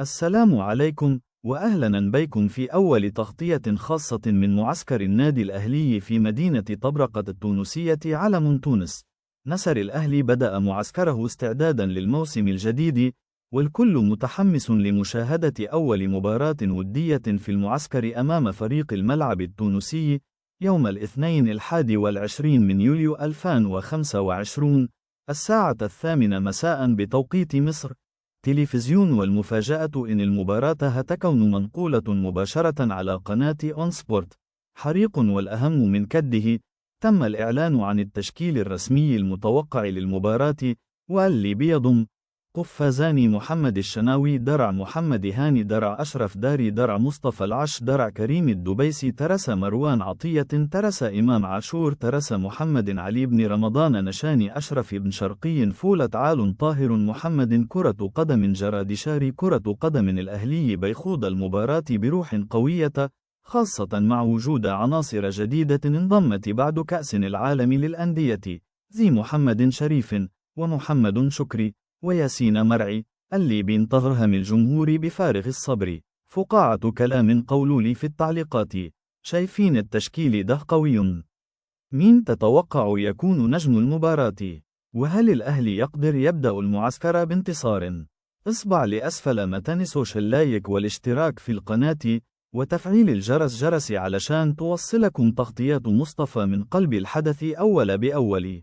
السلام عليكم، وأهلا بكم في أول تغطية خاصة من معسكر النادي الأهلي في مدينة طبرقة التونسية علم تونس. نسر الأهلي بدأ معسكره استعدادا للموسم الجديد، والكل متحمس لمشاهدة أول مباراة ودية في المعسكر أمام فريق الملعب التونسي يوم الاثنين 21 من يوليو 2025 الساعة 8 مساء بتوقيت مصر. تلفزيون. والمفاجأة إن المباراة هتكون منقولة مباشرة على قناة أون سبورت. حريق. والأهم من كده، تم الإعلان عن التشكيل الرسمي المتوقع للمباراة، واللي بيضم قفازان: محمد الشناوي درع، محمد هاني درع، أشرف داري درع، مصطفى العش درع، كريم الدبيسي ترس، مروان عطية ترس، إمام عاشور ترس، محمد علي بن رمضان نشاني، أشرف بن شرقي، فولة عال طاهر، محمد كرة قدم، جرادشاري كرة قدم. الأهلي بيخوض المباراة بروح قوية، خاصة مع وجود عناصر جديدة انضمت بعد كأس العالم للأندية، زي محمد شريف ومحمد شكري وياسين مرعي، اللي بينتظرها من الجمهور بفارغ الصبر. فقاعة كلام قولولي في التعليقات. شايفين التشكيل ده قوي؟ مين تتوقع يكون نجم المباراة؟ وهل الأهلي يقدر يبدأ المعسكر بانتصار؟ اصبع لأسفل متن سوشيال لايك والاشتراك في القناة وتفعيل الجرس علشان توصلكم تغطيات مصطفى من قلب الحدث أول بأول.